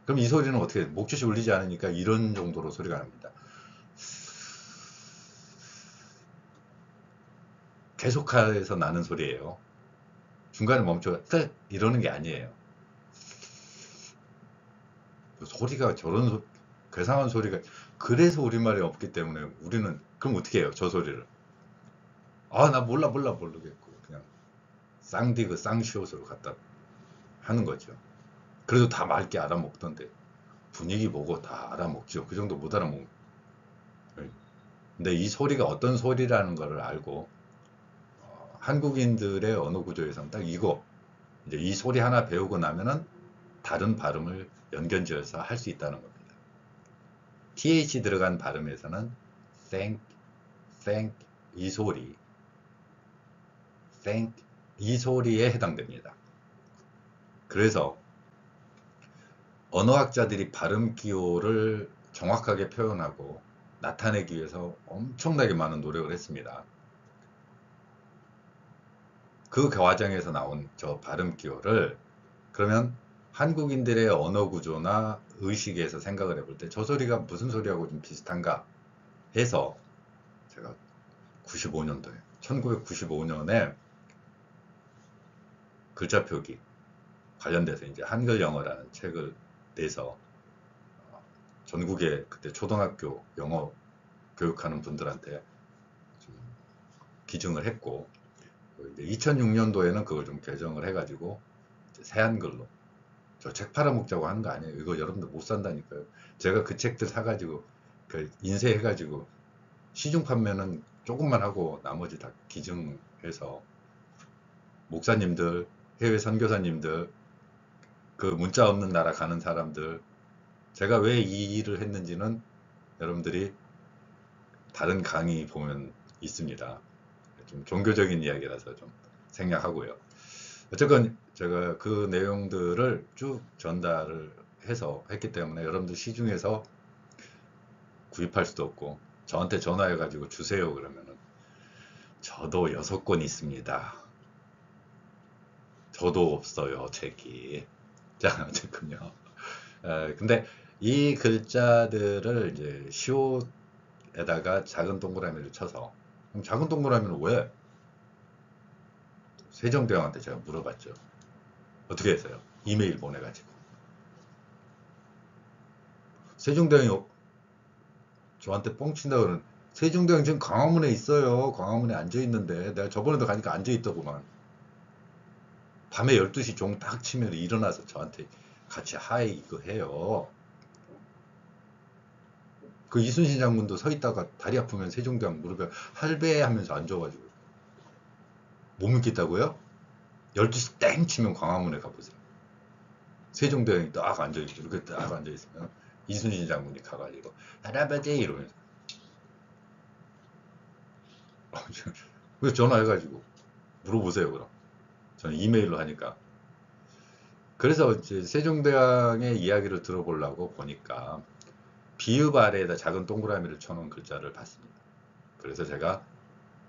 그럼 이 소리는 어떻게 목젖이 울리지 않으니까 이런 정도로 소리가 납니다. 계속해서 나는 소리예요. 중간에 멈춰 이러는 게 아니에요. 소리가 저런 괴상한 소리가 그래서 우리말이 없기 때문에 우리는 그럼 어떻게 해요? 저 소리를. 아, 나 몰라 모르겠고 그냥 쌍디그 쌍시옷으로 갖다 하는 거죠. 그래도 다 맑게 알아먹던데 분위기 보고 다 알아먹죠. 그 정도 못 알아먹는. 근데 이 소리가 어떤 소리라는 거를 알고 한국인들의 언어 구조에서는 딱 이거 이제 이 소리 하나 배우고 나면은 다른 발음을 연결지어서 할 수 있다는 겁니다. th 들어간 발음에서는 thank, thank 이 소리, thank 이 소리에 해당됩니다. 그래서 언어학자들이 발음 기호를 정확하게 표현하고 나타내기 위해서 엄청나게 많은 노력을 했습니다. 그 과정에서 나온 저 발음 기호를 그러면 한국인들의 언어 구조나 의식에서 생각을 해볼 때 저 소리가 무슨 소리하고 좀 비슷한가 해서 제가 95년도에 1995년에 글자 표기 관련돼서 이제 한글 영어라는 책을 내서 전국의 그때 초등학교 영어 교육하는 분들한테 좀 기증을 했고 2006년도에는 그걸 좀 개정을 해가지고 새한글로 저 책 팔아먹자고 하는 거 아니에요. 이거 여러분들 못 산다니까요. 제가 그 책들 사가지고 그 인쇄해가지고 시중 판매는 조금만 하고 나머지 다 기증해서 목사님들, 해외 선교사님들, 그 문자 없는 나라 가는 사람들 제가 왜 이 일을 했는지는 여러분들이 다른 강의 보면 있습니다. 좀 종교적인 이야기라서 좀 생략하고요. 어쨌건 제가 그 내용들을 쭉 전달을 해서 했기 때문에 여러분들 시중에서 구입할 수도 없고 저한테 전화해 가지고 주세요 그러면은 저도 6권 있습니다. 저도 없어요 책이. 자 어쨌군요. 근데 이 글자들을 이제 시옷에다가 작은 동그라미를 쳐서 그럼 작은 동그라미는 왜? 세종대왕한테 제가 물어봤죠. 어떻게 했어요? 이메일 보내가지고 세종대왕이 저한테 뻥친다 그러는 세종대왕 지금 광화문에 있어요. 광화문에 앉아있는데 내가 저번에도 가니까 앉아있더구만. 밤에 12시 종 딱 치면 일어나서 저한테 같이 하이 이거 해요. 그 이순신 장군도 서 있다가 다리 아프면 세종대왕 무릎에 할배 하면서 앉아가지고 못 믿겠다고요? 12시 땡 치면 광화문에 가보세요. 세종대왕이 딱 앉아있고 이렇게 딱 앉아있으면 이순신 장군이 가가지고 할아버지 이러면서 그래서 전화해가지고 물어보세요 그럼. 저는 이메일로 하니까. 그래서 이제 세종대왕의 이야기를 들어보려고 보니까 비읍 아래에다 작은 동그라미를 쳐놓은 글자를 봤습니다. 그래서 제가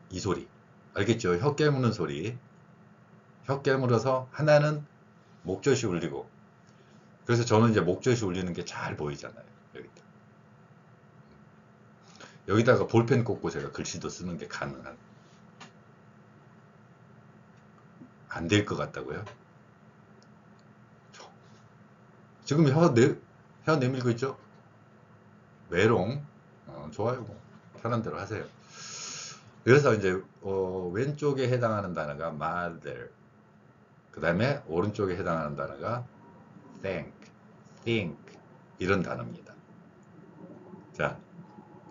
이 소리 알겠죠? 혀 깨무는 소리. 혀 깨물어서 하나는 목젖이 울리고 그래서 저는 이제 목젖이 울리는 게 잘 보이잖아요. 여기다가 볼펜 꽂고 제가 글씨도 쓰는 게 가능한. 안 될 것 같다고요? 지금 혀 내밀고 있죠? 메롱. 좋아요. 뭐. 편한 대로 하세요. 그래서 이제 왼쪽에 해당하는 단어가 mother. 그 다음에 오른쪽에 해당하는 단어가 think, think 이런 단어입니다. 자,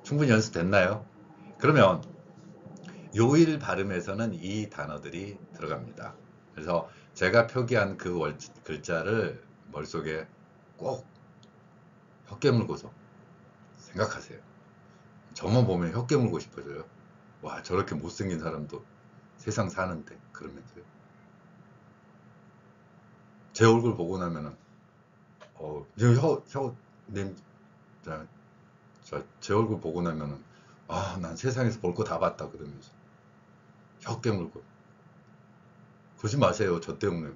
충분히 연습됐나요? 그러면 요일 발음에서는 이 단어들이 들어갑니다. 그래서 제가 표기한 그 글자를 머릿속에 꼭 혀 깨물고서 생각하세요. 저만 보면 혀 깨물고 싶어져요. 와, 저렇게 못생긴 사람도 세상 사는데 그러면서요. 제 얼굴 보고 나면은 지금 제 얼굴 보고 나면은 난 세상에서 볼 거 다 봤다 그러면서 혀 깨물고 그러지 마세요. 저 때문에.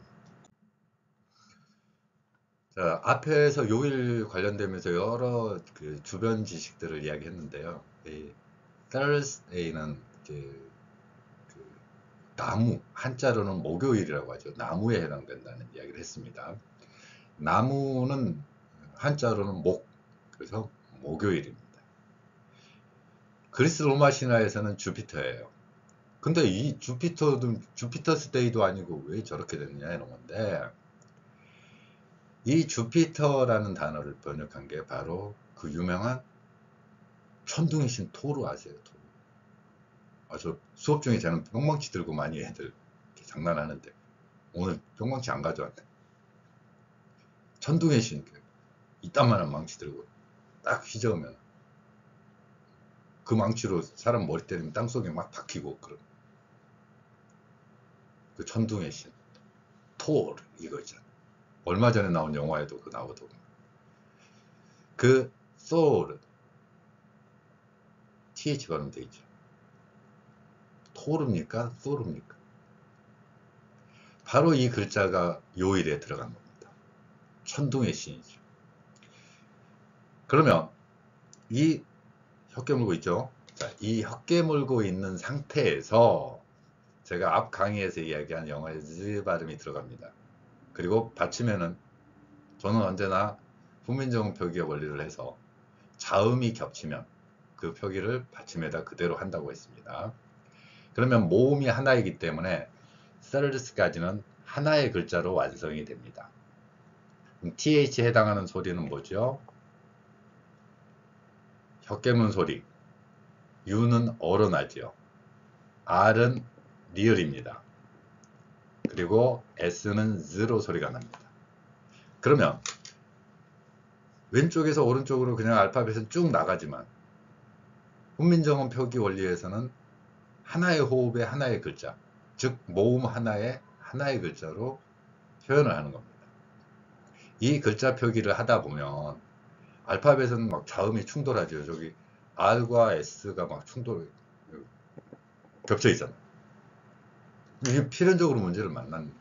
자, 앞에서 요일 관련되면서 여러 그 주변 지식들을 이야기했는데요. 이 Thursday는 그 나무, 한자로는 목요일이라고 하죠. 나무에 해당된다는 이야기를 했습니다. 나무는 한자로는 목, 그래서 목요일입니다. 그리스 로마 신화에서는 주피터예요. 근데 이 주피터도 주피터스 데이도 아니고 왜 저렇게 됐냐 이런 건데, 이 주피터라는 단어를 번역한 게 바로 그 유명한 천둥의 신 토르 아세요? 토르. 저 수업 중에 저는 뿅망치 들고 많이 애들 이렇게 장난하는데 오늘 뿅망치 안 가져왔네. 천둥의 신, 이딴만한 망치 들고 딱 휘저으면 그 망치로 사람 머리 때리면 땅속에 막 박히고 그런, 그 천둥의 신 토르 이거 있잖아. 얼마 전에 나온 영화에도 그 나오더군요. 그 소울, th 발음돼 있죠. 토르입니까? 소르입니까? 바로 이 글자가 요일에 들어간 겁니다. 천둥의 신이죠. 그러면 이 혀깨 물고 있죠. 자, 이 혀깨 물고 있는 상태에서 제가 앞 강의에서 이야기한 영어의 즈 발음이 들어갑니다. 그리고 받침에는 저는 언제나 훈민정음 표기의 원리를 해서 자음이 겹치면 그 표기를 받침에다 그대로 한다고 했습니다. 그러면 모음이 하나이기 때문에 thirds까지는 하나의 글자로 완성이 됩니다. 그럼 th에 해당하는 소리는 뭐죠? 혀 깨문 소리. u는 어로 나죠. r은 리을입니다. 그리고 s는 z로 소리가 납니다. 그러면 왼쪽에서 오른쪽으로 그냥 알파벳은 쭉 나가지만 훈민정음 표기 원리에서는 하나의 호흡에 하나의 글자, 즉 모음 하나에 하나의 글자로 표현을 하는 겁니다. 이 글자 표기를 하다 보면 알파벳은 막 자음이 충돌하죠. 저기 R과 S가 막 겹쳐 있잖아. 이게 필연적으로 문제를 만난.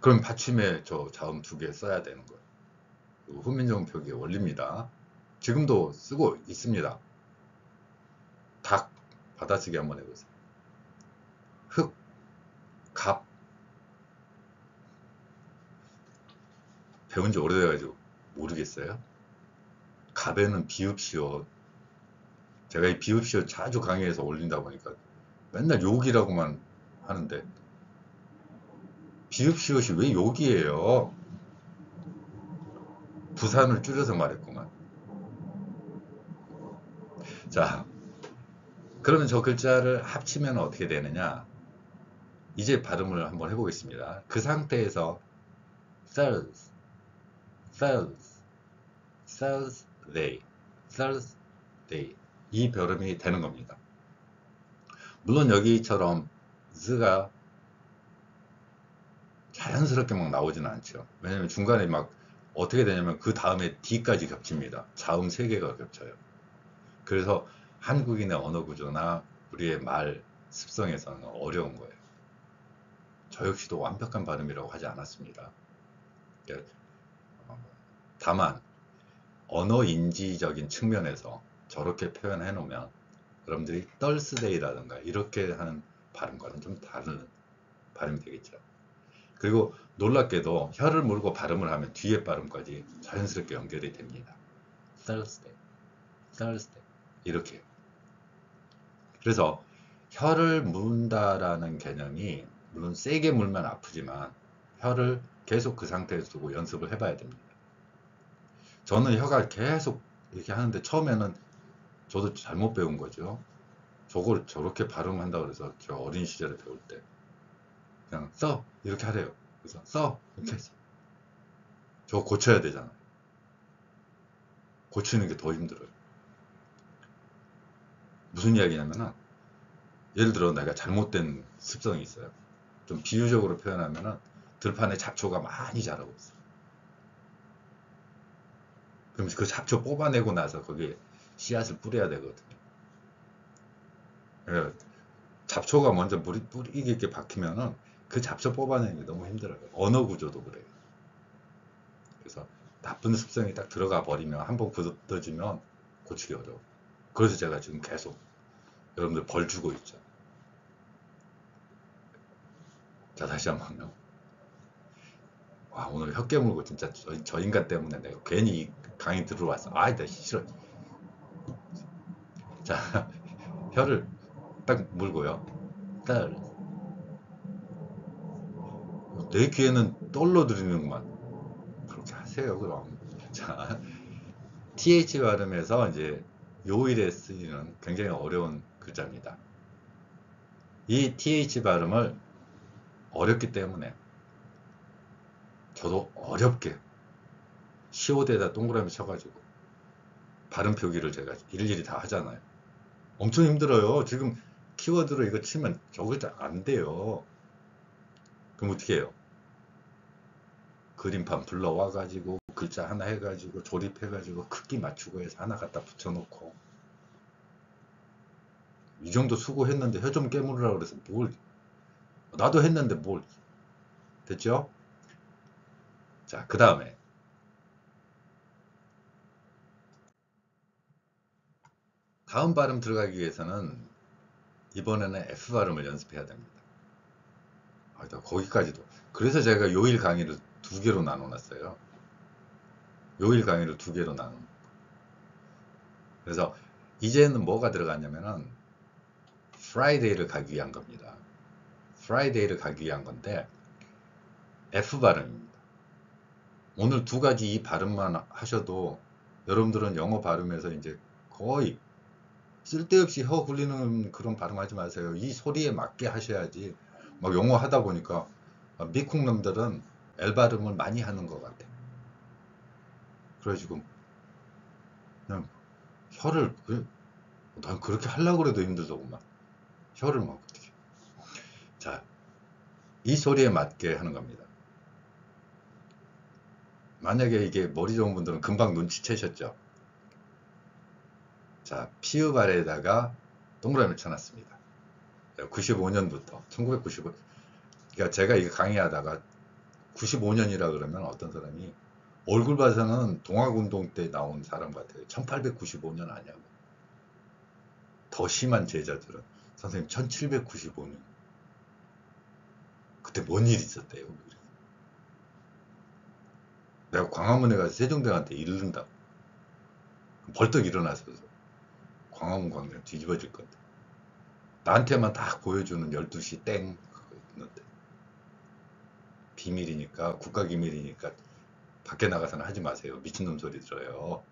그럼 받침에 저 자음 두 개 써야 되는 거예요. 훈민정음 표기의 원리입니다. 지금도 쓰고 있습니다. 닭 받아쓰기 한번 해보세요. 흑, 갑. 배운 지 오래돼가지고 모르겠어요. 갑에는 비읍시옷. 제가 이 비읍시옷 자주 강의해서 올린다 보니까 맨날 욕이라고만 하는데 비읍시옷이 왜 욕이에요? 부산을 줄여서 말했구만. 자, 그러면 저 글자를 합치면 어떻게 되느냐? 이제 발음을 한번 해보겠습니다. 그 상태에서 Thursday, Thursday, Thursday 이 발음이 되는 겁니다. 물론 여기처럼 z가 자연스럽게 막 나오지는 않죠. 왜냐면 중간에 막 어떻게 되냐면 그 다음에 d까지 겹칩니다. 자음 3개가 겹쳐요. 그래서 한국인의 언어 구조나 우리의 말 습성에서는 어려운 거예요. 저 역시도 완벽한 발음이라고 하지 않았습니다. 다만 언어 인지적인 측면에서 저렇게 표현해 놓으면 여러분들이 Thursday라든가 이렇게 하는 발음과는 좀 다른 발음이 되겠죠. 그리고 놀랍게도 혀를 물고 발음을 하면 뒤에 발음까지 자연스럽게 연결이 됩니다. Thursday, Thursday 이렇게. 그래서 혀를 문다라는 개념이 물론 세게 물면 아프지만 혀를 계속 그 상태에서 두고 연습을 해봐야 됩니다. 저는 혀가 계속 이렇게 하는데 처음에는 저도 잘못 배운 거죠. 저걸 저렇게 발음한다고 그래서 저 어린 시절에 배울 때 그냥 써 이렇게 하래요. 그래서 써 이렇게 했어. 저거 고쳐야 되잖아. 고치는 게 더 힘들어요. 무슨 이야기냐면은 예를 들어 내가 잘못된 습성이 있어요. 좀 비유적으로 표현하면은 들판에 잡초가 많이 자라고 있어. 그럼 그 잡초 뽑아내고 나서 거기에 씨앗을 뿌려야 되거든요. 잡초가 먼저 뿌리 있게 박히면은 그 잡초 뽑아내는 게 너무 힘들어요. 언어 구조도 그래요. 그래서 나쁜 습성이 딱 들어가 버리면 한번 굳어지면 고치기 어려워. 그래서 제가 지금 계속 여러분들 벌 주고 있죠. 자, 다시 한번요. 와, 오늘 혀 깨물고, 진짜, 저 인간 때문에 내가 괜히 이 강의 들으러 왔어. 아, 나 싫어. 자, 다시 한번. 와, 오늘 혀 깨물고, 진짜, 저 인간 때문에 내가 괜히 이 강의 들으러 왔어. 진짜, 저 인간 때문에 내가 괜히 이 강의 들으러 왔어. 아, 나 싫어. 저 인간 때문에 내가 괜히 이 강의 들으러 왔어. 자, 혀를 딱 물고요. 딸. 내 귀에는 떨러 들리는구만. 그렇게 하세요, 그럼. 자, TH 발음에서 이제 요일에 쓰이는 굉장히 어려운 글자입니다. 이 TH 발음을 어렵기 때문에 저도 어렵게 시옷에다 동그라미 쳐가지고 발음 표기를 제가 일일이 다 하잖아요. 엄청 힘들어요. 지금 키워드로 이거 치면 저거 안 돼요. 그럼 어떻게 해요? 그림판 불러와가지고 글자 하나 해가지고 조립해가지고 크기 맞추고 해서 하나 갖다 붙여놓고 이 정도 수고했는데 혀 좀 깨물으라고 그래서 뭘, 나도 했는데 뭘. 됐죠? 자, 그 다음에 다음 발음 들어가기 위해서는 이번에는 F 발음을 연습해야 됩니다. 거기까지도. 그래서 제가 요일 강의를 두 개로 나눠놨어요. 요일 강의를 두 개로 나눠. 그래서 이제는 뭐가 들어갔냐면은 Friday를 가기 위한 겁니다. Friday를 가기 위한 건데 F 발음입니다. 오늘 두 가지 이 발음만 하셔도 여러분들은 영어 발음에서 이제 거의 쓸데없이 혀 굴리는 그런 발음하지 마세요. 이 소리에 맞게 하셔야지. 막 영어 하다 보니까 미국 놈들은 L 발음을 많이 하는 것 같아. 그래가지고 그냥 혀를 난 그렇게 하려고 해도 힘들더구만. 혀를 막 어떻게. 자, 이 소리에 맞게 하는 겁니다. 만약에 이게 머리 좋은 분들은 금방 눈치채셨죠? 자, 피읍 아래에다가 동그라미 쳐놨습니다. 95년부터 1995. 그러니까 제가 이거 강의하다가 95년이라 그러면 어떤 사람이 얼굴 봐서는 동학운동 때 나온 사람 같아요. 1895년 아니냐고. 더 심한 제자들은 선생님 1795년. 그때 뭔 일이 있었대요. 내가 광화문에 가서 세종대왕한테 이른다. 벌떡 일어나서 광화문 광장 뒤집어질 건데. 나한테만 딱 보여주는 12시 땡 그거 있는데. 비밀이니까, 국가기밀이니까 밖에 나가서는 하지 마세요. 미친놈 소리 들어요.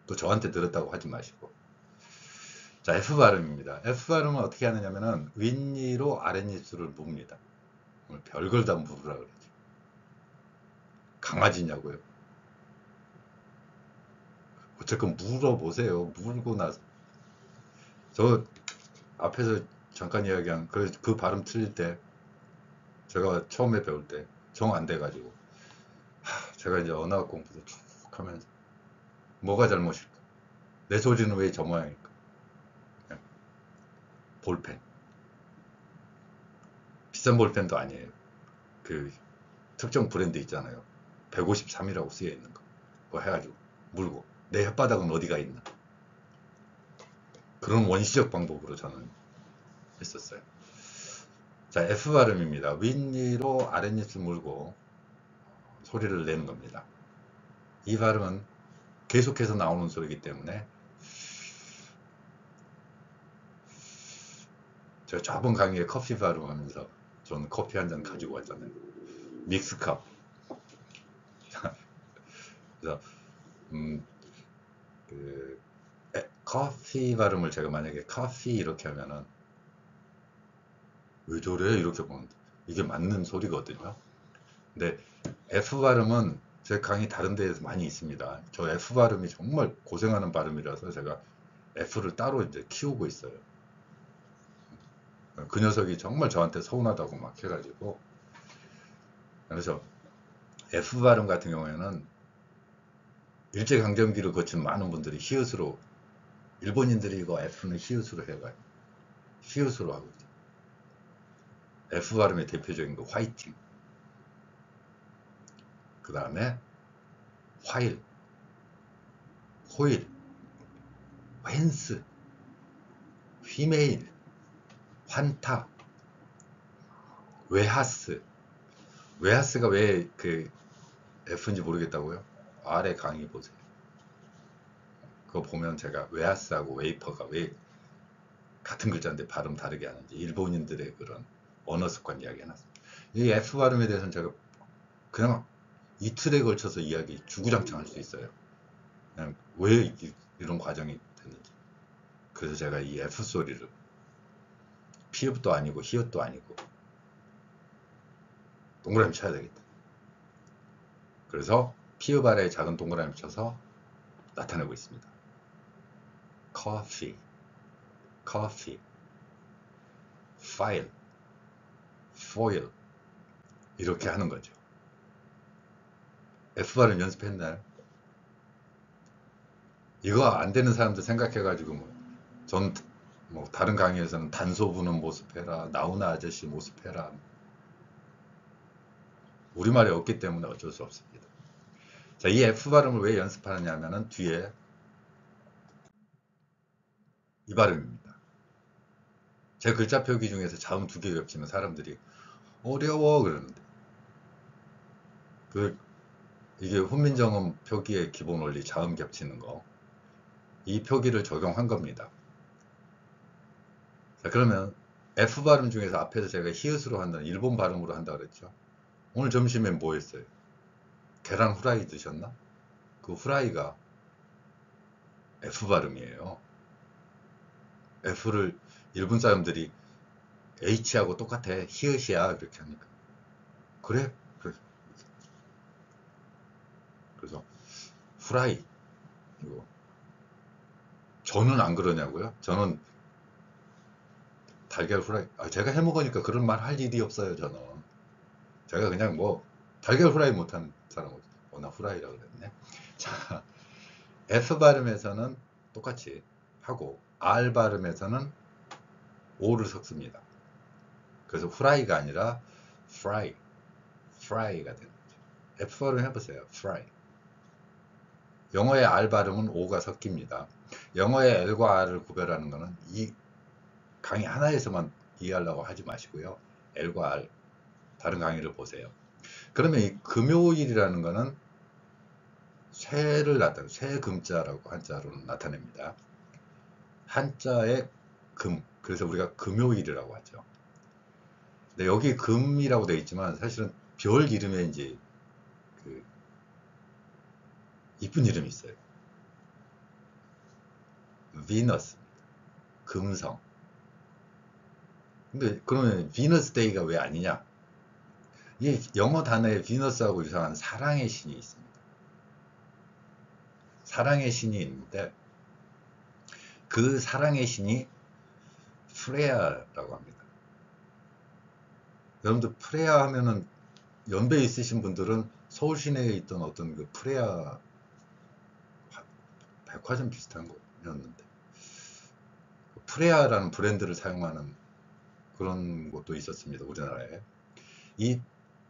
또 저한테 들었다고 하지 마시고. 자, F 발음입니다. F 발음은 어떻게 하느냐면은 윗니로 아랫입술을 뭅니다. 오늘 별걸 다 물으라 그러지. 강아지냐고요? 어쨌건 물어보세요. 물고 나서. 저 앞에서 잠깐 이야기한 그 발음 틀릴 때 제가 처음에 배울 때 정 안 돼가지고 제가 이제 언어학 공부도 쭉 하면서 뭐가 잘못일까? 내 소리는 왜 저 모양일까? 그냥 볼펜. 비싼 볼펜도 아니에요. 그 특정 브랜드 있잖아요. 153이라고 쓰여 있는 거. 그거 해가지고 물고 내 혓바닥은 어디가 있나. 그런 원시적 방법으로 저는 했었어요. 자, F 발음입니다. 윗니로 아랫입술 물고 소리를 내는 겁니다. 이 발음은 계속해서 나오는 소리이기 때문에 제가 저번 강의에 커피 발음하면서 저는 커피 한 잔 가지고 왔잖아요. 믹스컵. 그래서 그 커피 발음을 제가 만약에 커피 이렇게 하면은 왜 저래 이렇게 보는데 이게 맞는 소리거든요. 근데 F 발음은 제 강의 다른 데에서 많이 있습니다. 저 F 발음이 정말 고생하는 발음이라서 제가 F를 따로 이제 키우고 있어요. 그 녀석이 정말 저한테 서운하다고 막 해가지고. 그래서 F 발음 같은 경우에는 일제강점기를 거친 많은 분들이 히읗으로, 일본인들이 이거 F는 히읗으로 해가지고 히읗으로 하고 있어요. F 발음의 대표적인 거 화이팅, 그 다음에 화일, 호일, 웬스, 휘메일, 환타, 웨하스. 웨하스가 왜 그 F인지 모르겠다고요? 아래 강의 보세요. 그거 보면 제가 웨하스하고 웨이퍼가 왜 같은 글자인데 발음 다르게 하는지 일본인들의 그런 언어 습관 이야기 해놨습니다. 이 F 발음에 대해서는 제가 그냥 이틀에 걸쳐서 이야기 주구장창 할 수 있어요. 그냥 왜 이런 과정이 됐는지. 그래서 제가 이 F 소리를 피읍도 아니고 히읗도 아니고 동그라미 쳐야 되겠다. 그래서 피읍 아래에 작은 동그라미 쳐서 나타내고 있습니다. coffee, coffee, file, foil 이렇게 하는 거죠. F 발음 연습했나요? 이거 안 되는 사람들 생각해가지고 전 다른 강의에서는 단소 부는 모습해라, 나훈아 아저씨 모습해라. 우리말이 없기 때문에 어쩔 수 없습니다. 자, 이 F 발음을 왜 연습하느냐 하면은 뒤에 이 발음입니다. 제 글자 표기 중에서 자음 2개 겹치면 사람들이 어려워 그러는데 이게 훈민정음 표기의 기본 원리 자음 겹치는 거, 이 표기를 적용한 겁니다. 자, 그러면 F 발음 중에서 앞에서 제가 히읗으로 한다는 일본 발음으로 한다 그랬죠. 오늘 점심에 뭐 했어요? 계란 후라이 드셨나? 그 후라이가 F 발음이에요. F를 일본 사람들이 H하고 똑같아, 히읗이야 그렇게 하니까 그래? 그래서 후라이, 이거 저는 안 그러냐고요? 저는 달걀 후라이, 제가 해먹으니까 그런 말 할 일이 없어요. 저는 제가 그냥 달걀 후라이 못하는 사람은 나 후라이라 그랬네. 자, F 발음에서는 똑같이 하고 R 발음에서는 O를 섞습니다. 그래서 후라이가 아니라 fry, fry가 되는 거죠. F 발음 해보세요. fry. 영어의 R 발음은 O가 섞입니다. 영어의 L과 R을 구별하는 것은 이 강의 하나에서만 이해하려고 하지 마시고요. L과 R 다른 강의를 보세요. 그러면 이 금요일이라는 것은 쇠를 나타내는 쇠금자라고 한자로 나타냅니다. 한자의 금, 그래서 우리가 금요일이라고 하죠. 근데 여기 금이라고 되어 있지만 사실은 별 이름에 이제 이쁜 이름이 있어요. 비너스, 금성. 근데 그러면 비너스 데이가 왜 아니냐? 이 영어 단어에 비너스하고 유사한 사랑의 신이 있습니다. 사랑의 신이 있는데 그 사랑의 신이 프레아라고 합니다. 여러분들 프레아 하면은 연배 있으신 분들은 서울 시내에 있던 어떤 그 프레아 백화점 비슷한 거였는데 프레아라는 브랜드를 사용하는 그런 곳도 있었습니다. 우리나라에.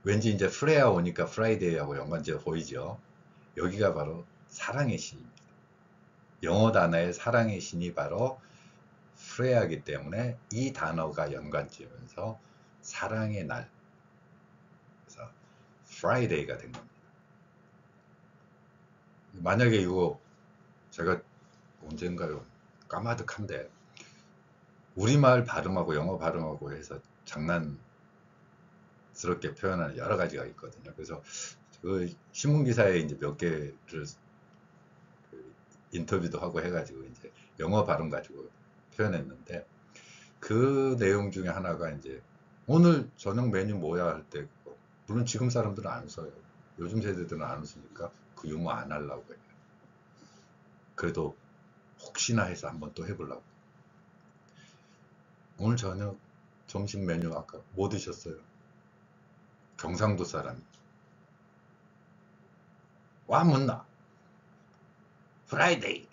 왠지 이제 프레아 오니까 프라이데이하고 연관지어 보이죠. 여기가 바로 사랑의 신입니다. 영어 단어의 사랑의 신이 바로 프레아이기 때문에 이 단어가 연관지으면서 사랑의 날, 그래서 프라이데이가 된 겁니다. 만약에 이거 제가 언젠가요, 까마득한데 우리말 발음하고 영어 발음하고 해서 장난스럽게 표현하는 여러 가지가 있거든요. 그래서 그 신문기사에 이제 몇 개를 인터뷰도 하고 해가지고 이제 영어 발음 가지고 표현했는데 그 내용 중에 하나가 이제 오늘 저녁 메뉴 뭐야 할 때 물론 지금 사람들은 안 써요. 요즘 세대들은 안 쓰니까 그 유머 안 하려고 해요. 그래도 혹시나 해서 한번 또 해보려고. 오늘 저녁 점심 메뉴 아까 뭐 드셨어요? 경상도 사람. 와 못나 프라이데이.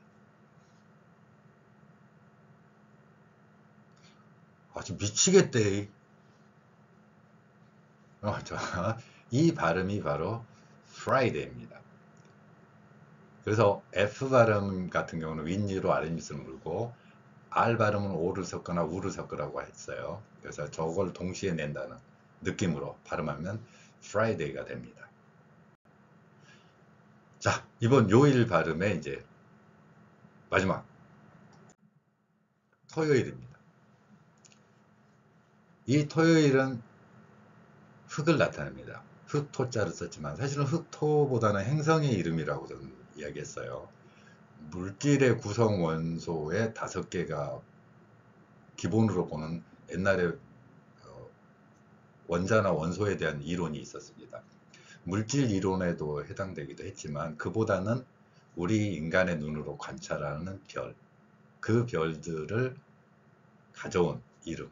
아주 미치겠대. 이 발음이 바로 프라이데이입니다. 그래서 F 발음 같은 경우는 윗니로 아랫니를 물고 R 발음은 O를 섞거나 U를 섞으라고 했어요. 그래서 저걸 동시에 낸다는 느낌으로 발음하면 프라이데이가 됩니다. 자, 이번 요일 발음에 이제 마지막 토요일입니다. 이 토요일은 흑을 나타냅니다. 흑토자를 썼지만 사실은 흑토보다는 행성의 이름이라고 저는 이야기했어요. 물질의 구성 원소의 5개가 기본으로 보는 옛날에 원자나 원소에 대한 이론이 있었습니다. 물질 이론에도 해당되기도 했지만 그보다는 우리 인간의 눈으로 관찰하는 별, 그 별들을 가져온 이름.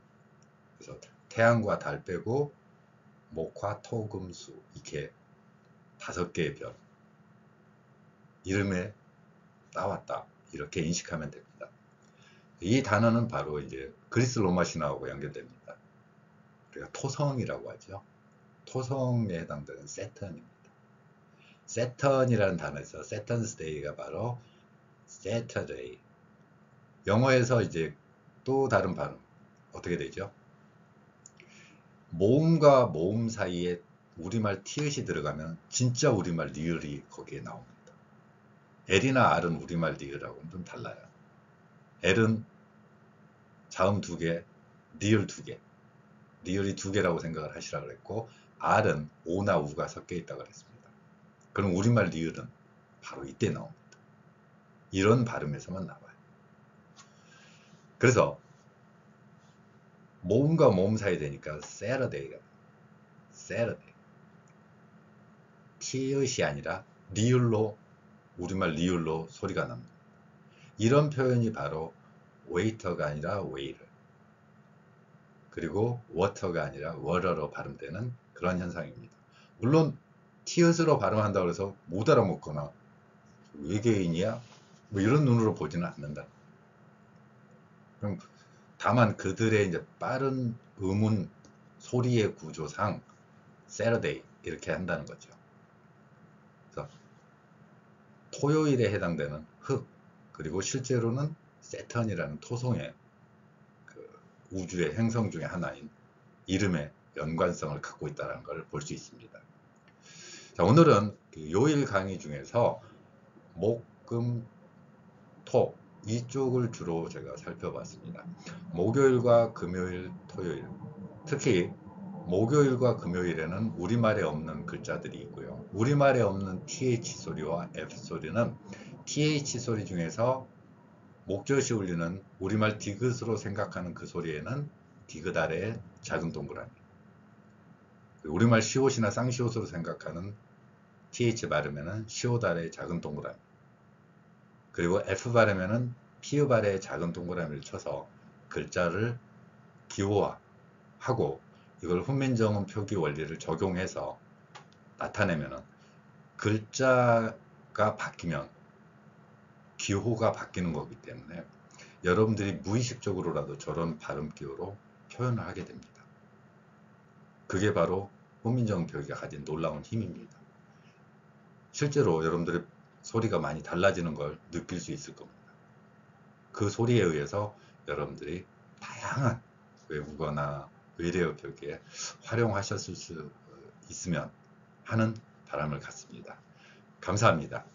그래서 태양과 달 빼고 목화, 토, 금, 수 이렇게 5개의 별 이름에 따왔다. 이렇게 인식하면 됩니다. 이 단어는 바로 이제 그리스 로마 신화하고 연결됩니다. 우리가 토성이라고 하죠. 토성에 해당되는 세턴입니다. 세턴이라는 단어에서 세턴스 데이가 바로 세터데이. 영어에서 이제 또 다른 발음 어떻게 되죠? 모음과 모음 사이에 우리말 티읕이 들어가면 진짜 우리말 리을이 거기에 나옵니다. L이나 R은 우리말 리을하고는 좀 달라요. L은 자음 2개, 리을 2개, 리을이 2개라고 생각을 하시라 그랬고, R은 O나 U가 섞여 있다고 그랬습니다. 그럼 우리말 리을은 바로 이때 나옵니다. 이런 발음에서만 나와요. 그래서 모음과 모음 사이 되니까 Saturday가 Saturday. 티읕이 아니라 리을로, 우리말 리을로 소리가 납니다. 이런 표현이 바로 waiter가 아니라 waiter, 그리고 water가 아니라 water로 발음되는 그런 현상입니다. 물론 티읕으로 발음한다고 해서 못 알아먹거나 외계인이야? 뭐 이런 눈으로 보지는 않는다. 그럼 다만 그들의 이제 빠른 음운 소리의 구조상 Saturday 이렇게 한다는 거죠. 그래서 토요일에 해당되는 흑, 그리고 실제로는 세턴이라는 토성의 그 우주의 행성 중에 하나인 이름의 연관성을 갖고 있다는 걸 볼 수 있습니다. 자, 오늘은 그 요일 강의 중에서 목, 금, 토 이쪽을 주로 제가 살펴봤습니다. 목요일과 금요일, 토요일, 특히 목요일과 금요일에는 우리말에 없는 글자들이 있고요. 우리말에 없는 TH 소리와 F 소리는 TH 소리 중에서 목젖이 울리는 우리말 디귿으로 생각하는 그 소리에는 디귿 아래에 작은 동그라미, 우리말 시옷이나 쌍시옷으로 생각하는 TH 발음에는 시옷 아래에 작은 동그라미, 그리고 F 발음에는 피읍 아래에 작은 동그라미를 쳐서 글자를 기호화하고 이걸 훈민정음 표기 원리를 적용해서 나타내면은 글자가 바뀌면 기호가 바뀌는 거기 때문에 여러분들이 무의식적으로라도 저런 발음 기호로 표현을 하게 됩니다. 그게 바로 훈민정음 표기가 가진 놀라운 힘입니다. 실제로 여러분들의 소리가 많이 달라지는 걸 느낄 수 있을 겁니다. 그 소리에 의해서 여러분들이 다양한 외국어나 외래어 표기에 활용하셨을 수 있으면 하는 바람을 갖습니다. 감사합니다.